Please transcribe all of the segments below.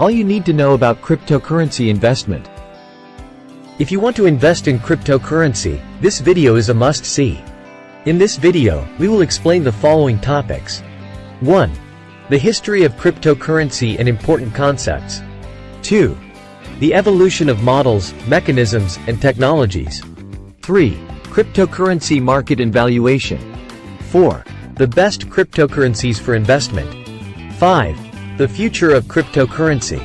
All you need to know about cryptocurrency investment. If you want to invest in cryptocurrency, this video is a must-see. In this video, we will explain the following topics. 1. The history of cryptocurrency and important concepts. 2. The evolution of models, mechanisms, and technologies. 3. Cryptocurrency market and valuation. 4. The best cryptocurrencies for investment. 5. The future of cryptocurrency.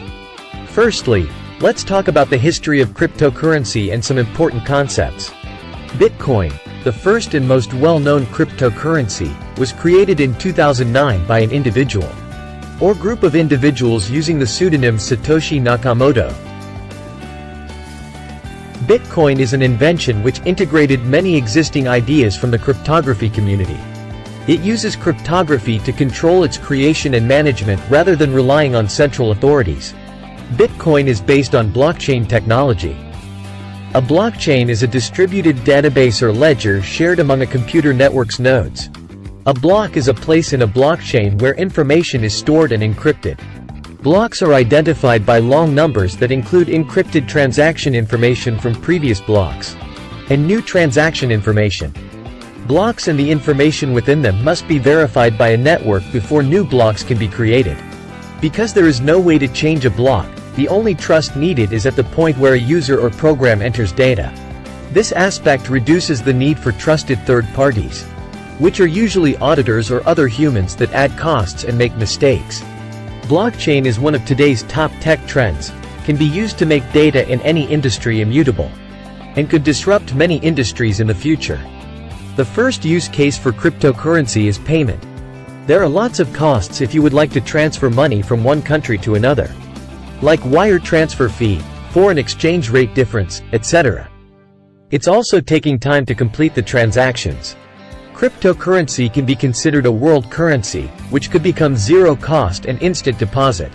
Firstly, let's talk about the history of cryptocurrency and some important concepts. Bitcoin, the first and most well-known cryptocurrency, was created in 2009 by an individual or group of individuals using the pseudonym Satoshi Nakamoto. Bitcoin is an invention which integrated many existing ideas from the cryptography community. It uses cryptography to control its creation and management rather than relying on central authorities. Bitcoin is based on blockchain technology. A blockchain is a distributed database or ledger shared among a computer network's nodes. A block is a place in a blockchain where information is stored and encrypted. Blocks are identified by long numbers that include encrypted transaction information from previous blocks and new transaction information. Blocks and the information within them must be verified by a network before new blocks can be created. Because there is no way to change a block, the only trust needed is at the point where a user or program enters data. This aspect reduces the need for trusted third parties, which are usually auditors or other humans that add costs and make mistakes. Blockchain is one of today's top tech trends, can be used to make data in any industry immutable, and could disrupt many industries in the future. The first use case for cryptocurrency is payment. There are lots of costs if you would like to transfer money from one country to another, like wire transfer fee, foreign exchange rate difference, etc. It's also taking time to complete the transactions. Cryptocurrency can be considered a world currency, which could become zero cost and instant deposit.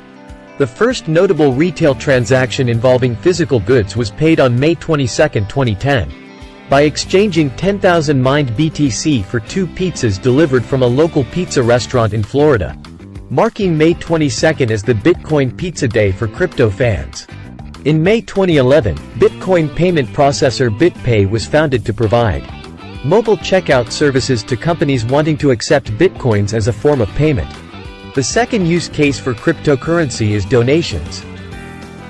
The first notable retail transaction involving physical goods was paid on May 22, 2010. By exchanging 10,000 mined BTC for 2 pizzas delivered from a local pizza restaurant in Florida, marking May 22 as the Bitcoin Pizza Day for crypto fans. In May 2011, Bitcoin payment processor BitPay was founded to provide mobile checkout services to companies wanting to accept bitcoins as a form of payment. The second use case for cryptocurrency is donations.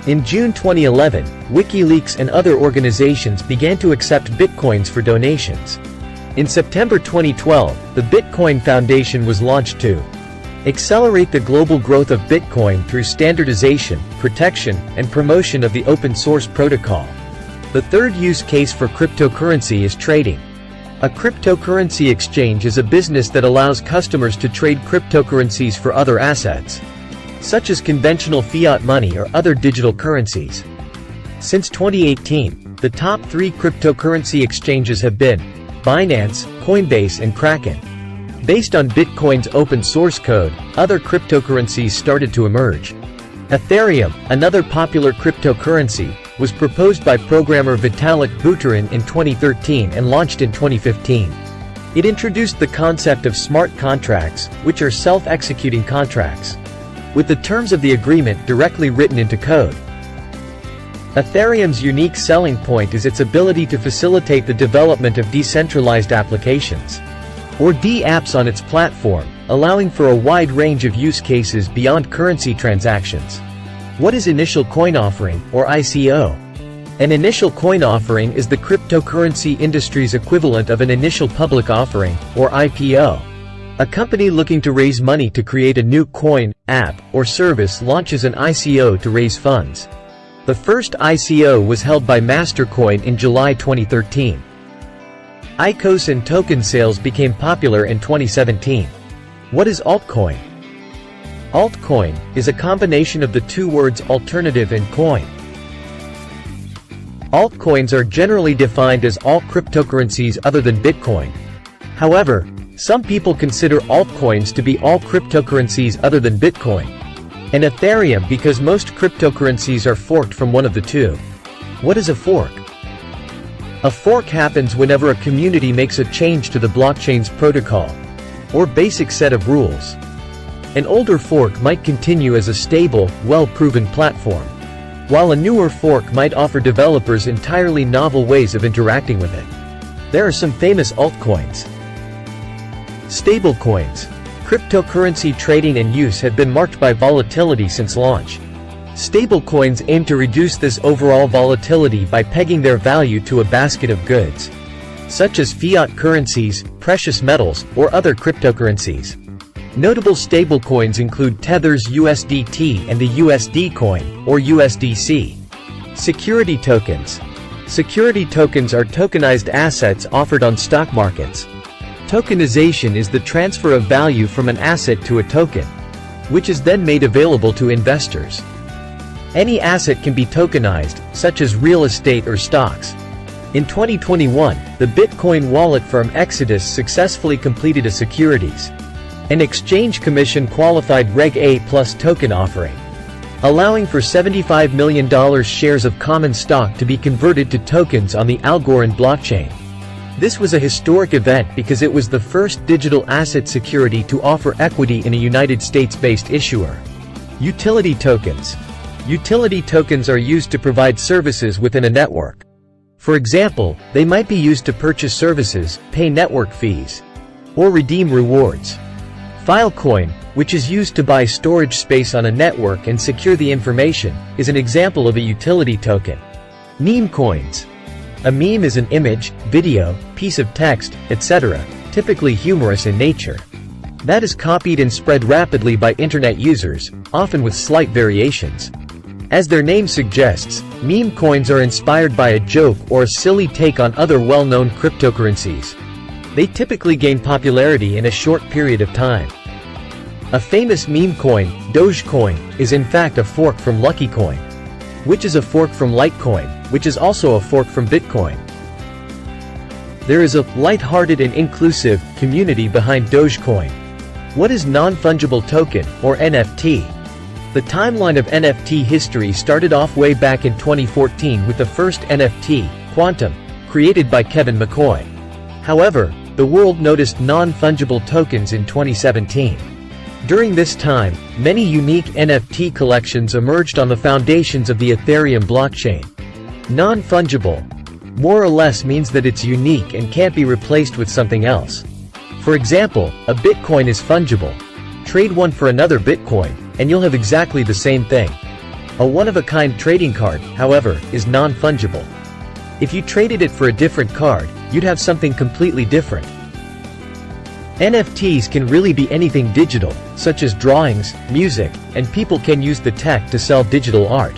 In June 2011, WikiLeaks and other organizations began to accept bitcoins for donations. In September 2012, the Bitcoin Foundation was launched to accelerate the global growth of Bitcoin through standardization, protection, and promotion of the open-source protocol. The third use case for cryptocurrency is trading. A cryptocurrency exchange is a business that allows customers to trade cryptocurrencies for other assets, such as conventional fiat money or other digital currencies. Since 2018, the top 3 cryptocurrency exchanges have been Binance, Coinbase, and Kraken. Based on Bitcoin's open source code, other cryptocurrencies started to emerge. Ethereum, another popular cryptocurrency, was proposed by programmer Vitalik Buterin in 2013 and launched in 2015. It introduced the concept of smart contracts, which are self-executing contracts, with the terms of the agreement directly written into code. Ethereum's unique selling point is its ability to facilitate the development of decentralized applications, or DApps, on its platform, allowing for a wide range of use cases beyond currency transactions. What is initial coin offering, or ICO? An initial coin offering is the cryptocurrency industry's equivalent of an initial public offering, or IPO. A company looking to raise money to create a new coin, app, or service launches an ICO to raise funds. The first ICO was held by Mastercoin in July 2013. ICOs and token sales became popular in 2017. What is altcoin? Altcoin is a combination of the 2 words alternative and coin. Altcoins are generally defined as all cryptocurrencies other than Bitcoin. However, some people consider altcoins to be all cryptocurrencies other than Bitcoin and Ethereum because most cryptocurrencies are forked from one of the 2. What is a fork? A fork happens whenever a community makes a change to the blockchain's protocol or basic set of rules. An older fork might continue as a stable, well-proven platform, while a newer fork might offer developers entirely novel ways of interacting with it. There are some famous altcoins. Stablecoins. Cryptocurrency trading and use have been marked by volatility since launch. Stablecoins aim to reduce this overall volatility by pegging their value to a basket of goods, such as fiat currencies, precious metals, or other cryptocurrencies. Notable stablecoins include Tether's USDT and the USD coin, or USDC. Security tokens. Security tokens are tokenized assets offered on stock markets. Tokenization is the transfer of value from an asset to a token, which is then made available to investors. Any asset can be tokenized, such as real estate or stocks. In 2021, the Bitcoin wallet firm Exodus successfully completed a securities and exchange commission qualified Reg A+ token offering, allowing for $75 million shares of common stock to be converted to tokens on the Algorand blockchain. This was a historic event because it was the first digital asset security to offer equity in a United States-based issuer. Utility tokens. Utility tokens are used to provide services within a network. For example, they might be used to purchase services, pay network fees, or redeem rewards. Filecoin, which is used to buy storage space on a network and secure the information, is an example of a utility token. Meme coins. A meme is an image, video, piece of text, etc., typically humorous in nature, that is copied and spread rapidly by internet users, often with slight variations. As their name suggests, meme coins are inspired by a joke or a silly take on other well-known cryptocurrencies. They typically gain popularity in a short period of time. A famous meme coin, Dogecoin, is in fact a fork from Lucky Coin, which is a fork from Litecoin, which is also a fork from Bitcoin. There is a light-hearted and inclusive community behind Dogecoin. What is non-fungible token, or NFT? The timeline of NFT history started off way back in 2014 with the first NFT, Quantum, created by Kevin McCoy. However, the world noticed non-fungible tokens in 2017. During this time, many unique NFT collections emerged on the foundations of the Ethereum blockchain. Non-fungible, more or less, means that it's unique and can't be replaced with something else. For example, a Bitcoin is fungible. Trade one for another Bitcoin, and you'll have exactly the same thing. A one-of-a-kind trading card, however, is non-fungible. If you traded it for a different card, you'd have something completely different. NFTs can really be anything digital, such as drawings, music, and people can use the tech to sell digital art.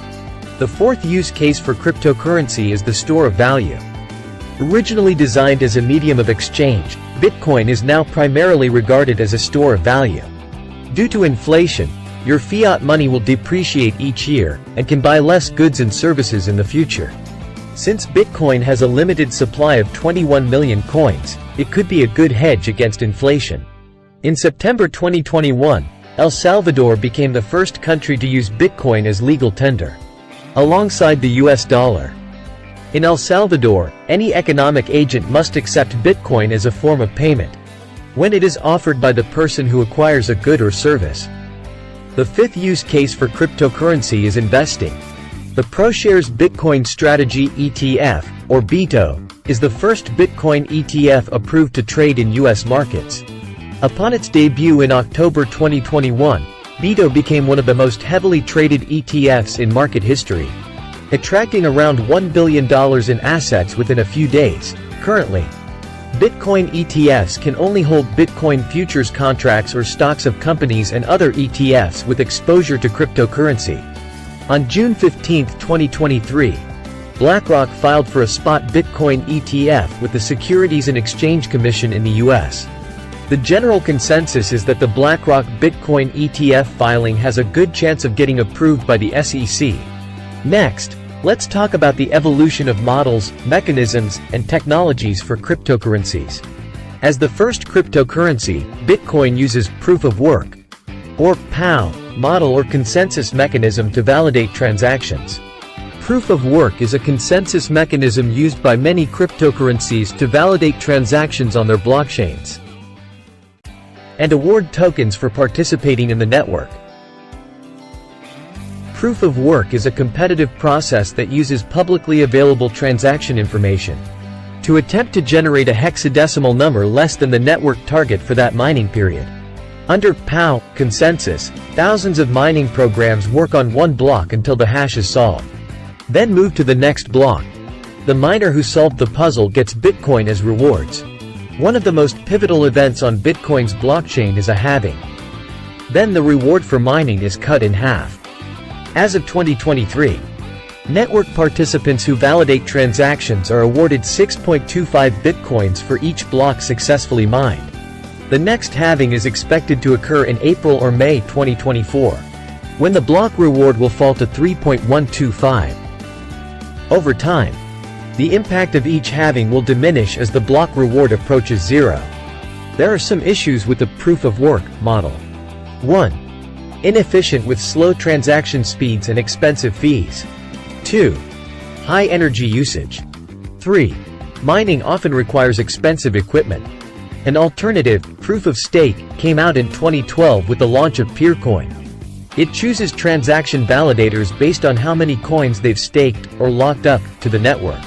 The fourth use case for cryptocurrency is the store of value. Originally designed as a medium of exchange, Bitcoin is now primarily regarded as a store of value. Due to inflation, your fiat money will depreciate each year, and can buy less goods and services in the future. Since Bitcoin has a limited supply of 21 million coins, it could be a good hedge against inflation. In September 2021, El Salvador became the first country to use Bitcoin as legal tender, alongside the US dollar. In El Salvador, any economic agent must accept Bitcoin as a form of payment when it is offered by the person who acquires a good or service. The fifth use case for cryptocurrency is investing. The ProShares Bitcoin Strategy ETF, or BITO, is the first Bitcoin ETF approved to trade in US markets. Upon its debut in October 2021, BITO became one of the most heavily traded ETFs in market history, attracting around $1 billion in assets within a few days. Currently, Bitcoin ETFs can only hold Bitcoin futures contracts or stocks of companies and other ETFs with exposure to cryptocurrency. On June 15, 2023, BlackRock filed for a spot Bitcoin ETF with the Securities and Exchange Commission in the US. The general consensus is that the BlackRock Bitcoin ETF filing has a good chance of getting approved by the SEC. Next, let's talk about the evolution of models, mechanisms, and technologies for cryptocurrencies. As the first cryptocurrency, Bitcoin uses proof of work, or POW, model or consensus mechanism to validate transactions. Proof of work is a consensus mechanism used by many cryptocurrencies to validate transactions on their blockchains. and award tokens for participating in the network. Proof of work is a competitive process that uses publicly available transaction information to attempt to generate a hexadecimal number less than the network target for that mining period. Under PoW consensus, thousands of mining programs work on one block until the hash is solved. Then move to the next block. The miner who solved the puzzle gets Bitcoin as rewards. One of the most pivotal events on Bitcoin's blockchain is a halving. Then the reward for mining is cut in half. As of 2023, network participants who validate transactions are awarded 6.25 Bitcoins for each block successfully mined. The next halving is expected to occur in April or May 2024, when the block reward will fall to 3.125. Over time, the impact of each halving will diminish as the block reward approaches zero. There are some issues with the proof-of-work model. 1. Inefficient with slow transaction speeds and expensive fees. 2. High energy usage. 3. Mining often requires expensive equipment. An alternative, proof-of-stake, came out in 2012 with the launch of PeerCoin. It chooses transaction validators based on how many coins they've staked or locked up to the network.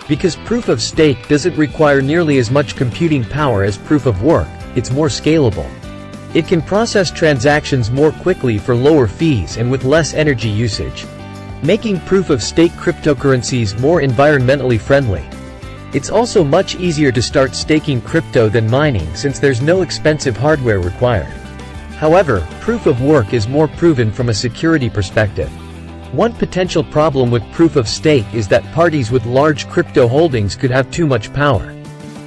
Because proof-of-stake doesn't require nearly as much computing power as proof-of-work, it's more scalable. It can process transactions more quickly for lower fees and with less energy usage, making proof-of-stake cryptocurrencies more environmentally friendly. It's also much easier to start staking crypto than mining since there's no expensive hardware required. However, proof-of-work is more proven from a security perspective. One potential problem with proof-of-stake is that parties with large crypto holdings could have too much power,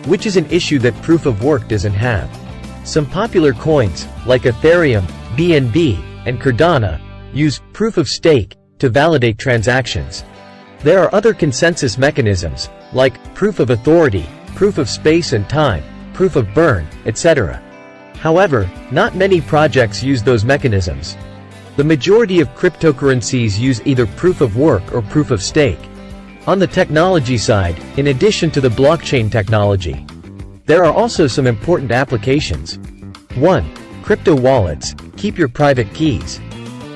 which is an issue that proof-of-work doesn't have. Some popular coins, like Ethereum, BNB, and Cardano, use proof-of-stake to validate transactions. There are other consensus mechanisms, like proof of authority, proof of space and time, proof of burn, etc. However, not many projects use those mechanisms. The majority of cryptocurrencies use either proof of work or proof of stake. On the technology side, in addition to the blockchain technology, there are also some important applications. 1. Crypto wallets. Keep your private keys.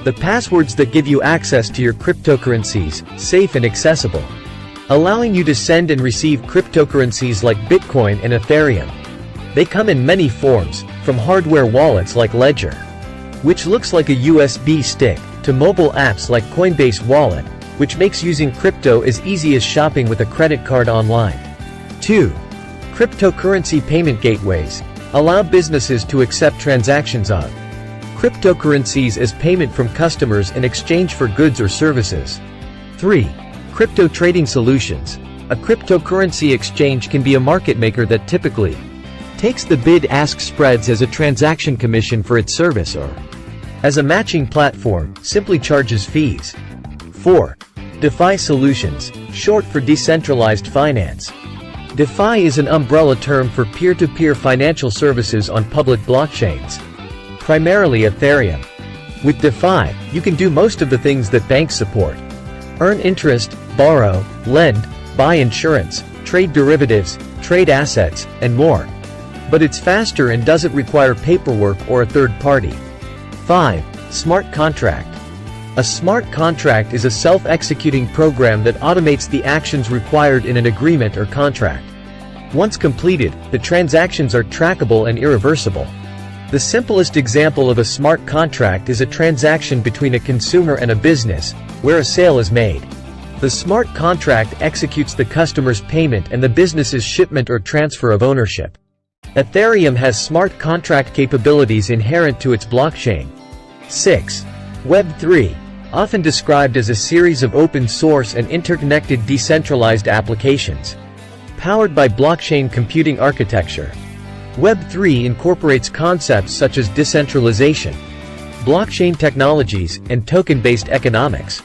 The passwords that give you access to your cryptocurrencies, safe and accessible, allowing you to send and receive cryptocurrencies like Bitcoin and Ethereum. They come in many forms, from hardware wallets like Ledger, which looks like a USB stick, to mobile apps like Coinbase Wallet, which makes using crypto as easy as shopping with a credit card online. 2. Cryptocurrency payment gateways allow businesses to accept transactions of cryptocurrencies as payment from customers in exchange for goods or services. 3. Crypto trading solutions. A cryptocurrency exchange can be a market maker that typically takes the bid-ask spreads as a transaction commission for its service or, as a matching platform, simply charges fees. 4. DeFi solutions, short for decentralized finance. DeFi is an umbrella term for peer-to-peer financial services on public blockchains, primarily Ethereum. With DeFi, you can do most of the things that banks support: earn interest, borrow, lend, buy insurance, trade derivatives, trade assets, and more. But it's faster and doesn't require paperwork or a third party. 5. Smart contract. A smart contract is a self-executing program that automates the actions required in an agreement or contract. Once completed, the transactions are trackable and irreversible. The simplest example of a smart contract is a transaction between a consumer and a business, where a sale is made. The smart contract executes the customer's payment and the business's shipment or transfer of ownership. Ethereum has smart contract capabilities inherent to its blockchain. 6. Web3. Often described as a series of open-source and interconnected decentralized applications, powered by blockchain computing architecture. Web3 incorporates concepts such as decentralization, blockchain technologies, and token-based economics.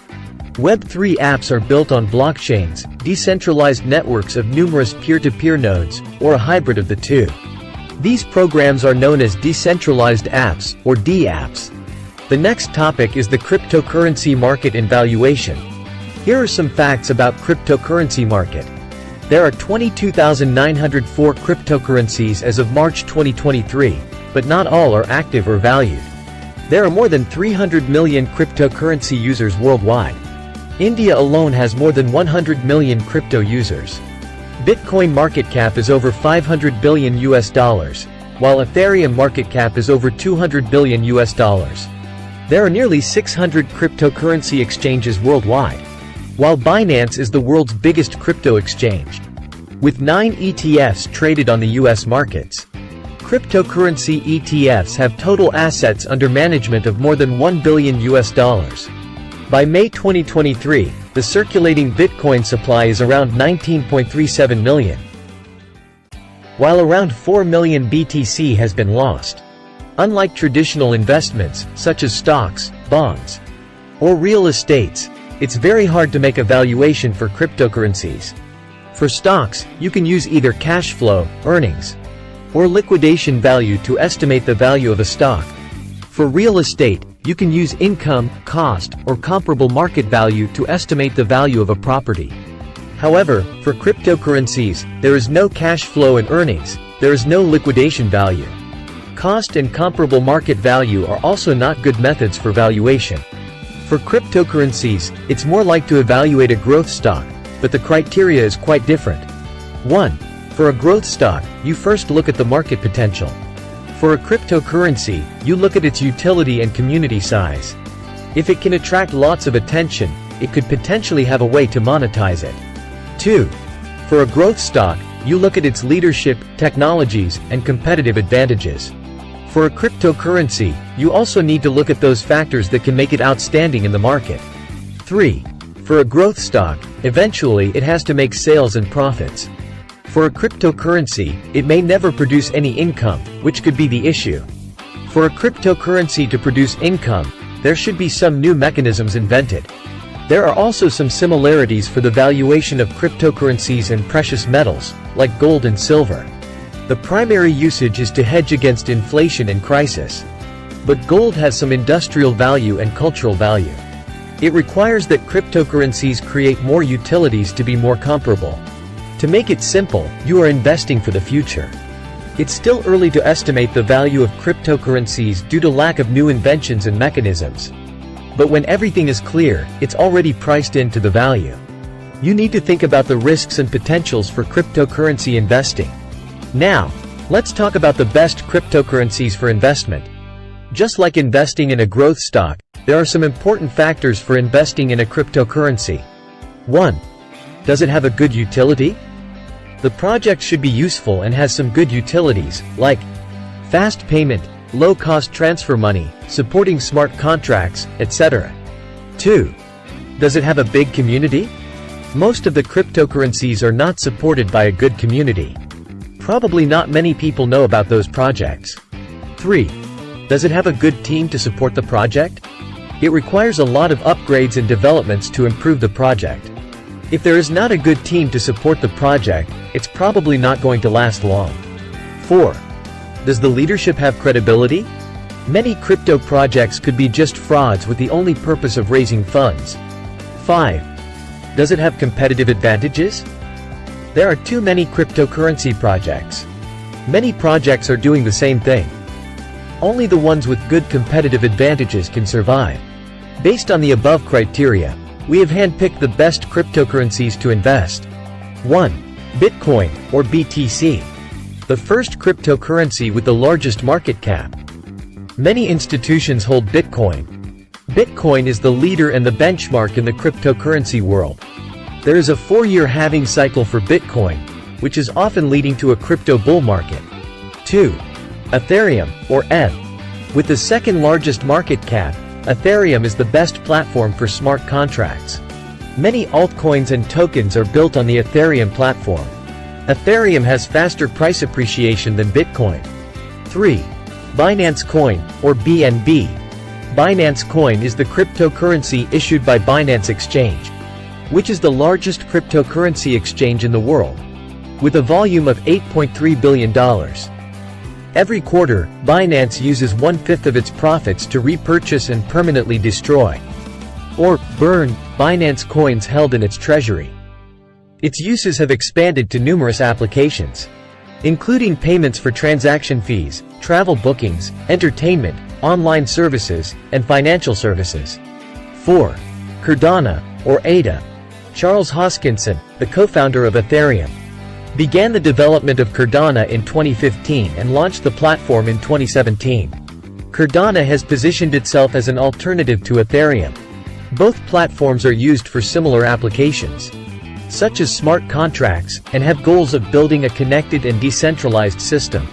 Web3 apps are built on blockchains, decentralized networks of numerous peer-to-peer nodes, or a hybrid of the two. These programs are known as decentralized apps, or dApps. The next topic is the cryptocurrency market and valuation. Here are some facts about cryptocurrency market. There are 22,904 cryptocurrencies as of March 2023, but not all are active or valued. There are more than 300 million cryptocurrency users worldwide. India alone has more than 100 million crypto users. Bitcoin market cap is over $500 billion, while Ethereum market cap is over $200 billion. There are nearly 600 cryptocurrency exchanges worldwide, while Binance is the world's biggest crypto exchange, with 9 ETFs traded on the US markets. Cryptocurrency ETFs have total assets under management of more than $1 billion. By May 2023, the circulating Bitcoin supply is around 19.37 million, while around 4 million BTC has been lost. Unlike traditional investments, such as stocks, bonds, or real estates, it's very hard to make a valuation for cryptocurrencies. For stocks, you can use either cash flow, earnings, or liquidation value to estimate the value of a stock. For real estate, you can use income, cost, or comparable market value to estimate the value of a property. However, for cryptocurrencies, there is no cash flow and earnings, there is no liquidation value. Cost and comparable market value are also not good methods for valuation. For cryptocurrencies, it's more like to evaluate a growth stock, but the criteria is quite different. 1. For a growth stock, you first look at the market potential. For a cryptocurrency, you look at its utility and community size. If it can attract lots of attention, it could potentially have a way to monetize it. 2. For a growth stock, you look at its leadership, technologies, and competitive advantages. For a cryptocurrency, you also need to look at those factors that can make it outstanding in the market. 3. For a growth stock, eventually it has to make sales and profits. For a cryptocurrency, it may never produce any income, which could be the issue. For a cryptocurrency to produce income, there should be some new mechanisms invented. There are also some similarities for the valuation of cryptocurrencies and precious metals, like gold and silver. The primary usage is to hedge against inflation and crisis. But gold has some industrial value and cultural value. It requires that cryptocurrencies create more utilities to be more comparable. To make it simple, you are investing for the future. It's still early to estimate the value of cryptocurrencies due to lack of new inventions and mechanisms. But when everything is clear, it's already priced into the value. You need to think about the risks and potentials for cryptocurrency investing. Now, let's talk about the best cryptocurrencies for investment. Just like investing in a growth stock, there are some important factors for investing in a cryptocurrency. 1. Does it have a good utility? The project should be useful and has some good utilities, like fast payment, low-cost transfer money, supporting smart contracts, etc. 2. Does it have a big community? Most of the cryptocurrencies are not supported by a good community. Probably not many people know about those projects. 3. Does it have a good team to support the project? It requires a lot of upgrades and developments to improve the project. If there is not a good team to support the project, it's probably not going to last long. 4. Does the leadership have credibility? Many crypto projects could be just frauds with the only purpose of raising funds. 5. Does it have competitive advantages? There are too many cryptocurrency projects. Many projects are doing the same thing. Only the ones with good competitive advantages can survive. Based on the above criteria, we have handpicked the best cryptocurrencies to invest. 1. Bitcoin, or BTC. The first cryptocurrency with the largest market cap. Many institutions hold Bitcoin. Bitcoin is the leader and the benchmark in the cryptocurrency world. There is a 4-year halving cycle for Bitcoin, which is often leading to a crypto bull market. 2. Ethereum, or ETH. With the second largest market cap, Ethereum is the best platform for smart contracts. Many altcoins and tokens are built on the Ethereum platform. Ethereum has faster price appreciation than Bitcoin. 3. Binance Coin, or BNB. Binance Coin is the cryptocurrency issued by Binance Exchange, which is the largest cryptocurrency exchange in the world, with a volume of $8.3 billion. Every quarter, Binance uses 1/5 of its profits to repurchase and permanently destroy, or burn, Binance coins held in its treasury. Its uses have expanded to numerous applications. including payments for transaction fees, travel bookings, entertainment, online services, and financial services. 4. Cardano, or ADA. Charles Hoskinson, the co-founder of Ethereum, began the development of Cardano in 2015 and launched the platform in 2017. Cardano has positioned itself as an alternative to Ethereum. Both platforms are used for similar applications, such as smart contracts, and have goals of building a connected and decentralized system.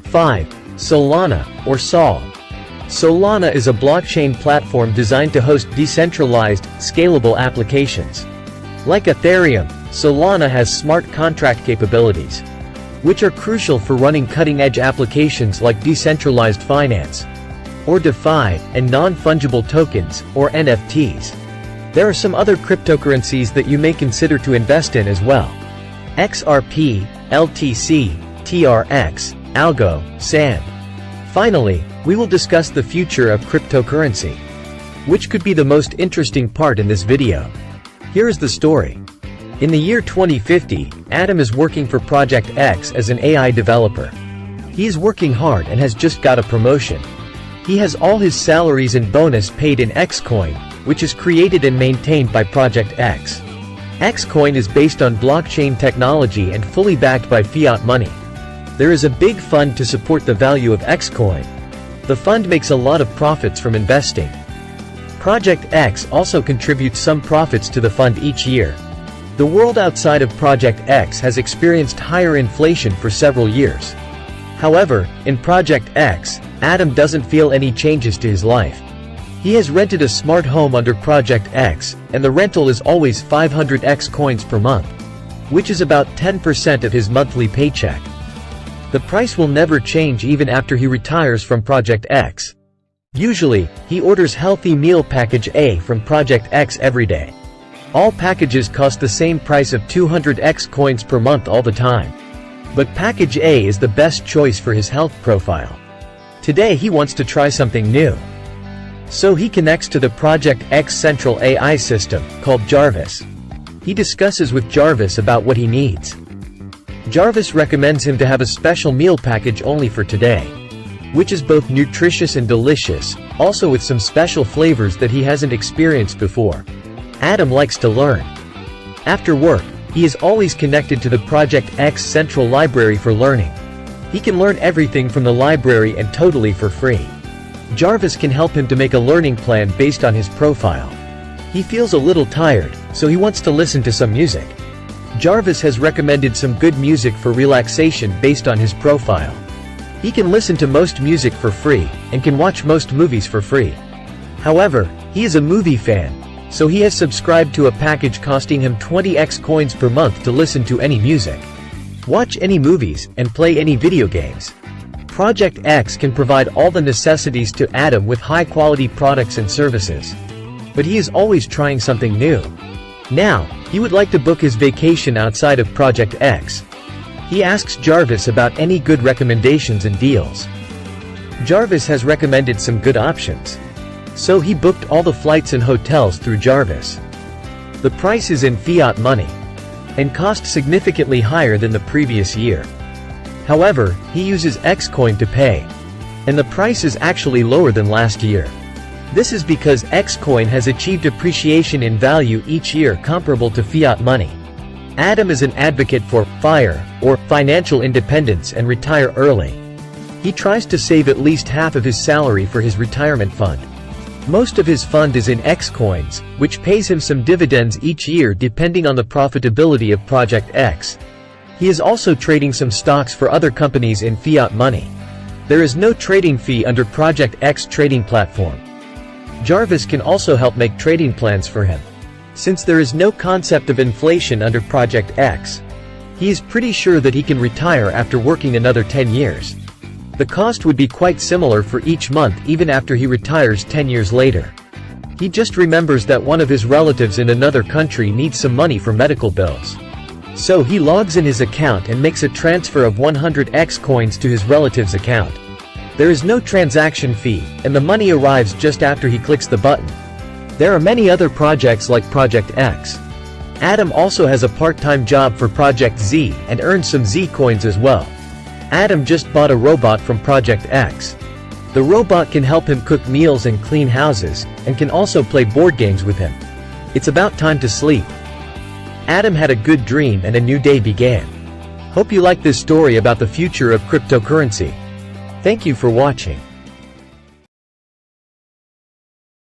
5. Solana, or SOL. Solana is a blockchain platform designed to host decentralized, scalable applications. Like Ethereum, Solana has smart contract capabilities, which are crucial for running cutting-edge applications like decentralized finance, or DeFi, and non-fungible tokens, or NFTs. There are some other cryptocurrencies that you may consider to invest in as well: XRP, LTC, TRX, Algo, SAND. Finally, we will discuss the future of cryptocurrency, which could be the most interesting part in this video. Here is the story. In the year 2050, Adam is working for Project X as an AI developer. He is working hard and has just got a promotion. He has all his salaries and bonus paid in Xcoin, which is created and maintained by Project X. Xcoin is based on blockchain technology and fully backed by fiat money. There is a big fund to support the value of Xcoin. The fund makes a lot of profits from investing. Project X also contributes some profits to the fund each year. The world outside of Project X has experienced higher inflation for several years. However, in Project X, Adam doesn't feel any changes to his life. He has rented a smart home under Project X, and the rental is always 500 X coins per month, which is about 10% of his monthly paycheck. The price will never change even after he retires from Project X. Usually, he orders healthy meal package A from Project X every day. All packages cost the same price of 200 X coins per month all the time. But package A is the best choice for his health profile. Today he wants to try something new. So he connects to the Project X central AI system, called Jarvis. He discusses with Jarvis about what he needs. Jarvis recommends him to have a special meal package only for today, which is both nutritious and delicious, also with some special flavors that he hasn't experienced before. Adam likes to learn. After work, he is always connected to the Project X central library for learning. He can learn everything from the library and totally for free. Jarvis can help him to make a learning plan based on his profile. He feels a little tired, so he wants to listen to some music. Jarvis has recommended some good music for relaxation based on his profile. He can listen to most music for free, and can watch most movies for free. However, he is a movie fan, so he has subscribed to a package costing him 20 X coins per month to listen to any music, watch any movies, and play any video games. Project X can provide all the necessities to Adam with high-quality products and services. But he is always trying something new. Now, he would like to book his vacation outside of Project X. He asks Jarvis about any good recommendations and deals. Jarvis has recommended some good options. So he booked all the flights and hotels through Jarvis. The price is in fiat money, and cost significantly higher than the previous year. However, he uses Xcoin to pay, and the price is actually lower than last year. This is because Xcoin has achieved appreciation in value each year comparable to fiat money. Adam is an advocate for FIRE, or financial independence, and retire early. He tries to save at least half of his salary for his retirement fund. Most of his fund is in Xcoins, which pays him some dividends each year depending on the profitability of Project X. He is also trading some stocks for other companies in fiat money. There is no trading fee under Project X trading platform. Jarvis can also help make trading plans for him. Since there is no concept of inflation under Project X, he is pretty sure that he can retire after working another 10 years. The cost would be quite similar for each month even after he retires 10 years later. He just remembers that one of his relatives in another country needs some money for medical bills. So he logs in his account and makes a transfer of 100 X coins to his relative's account. There is no transaction fee, and the money arrives just after he clicks the button. There are many other projects like Project X. Adam also has a part-time job for Project Z and earns some Z coins as well. Adam just bought a robot from Project X. The robot can help him cook meals and clean houses, and can also play board games with him. It's about time to sleep. Adam had a good dream and a new day began. Hope you like this story about the future of cryptocurrency. Thank you for watching.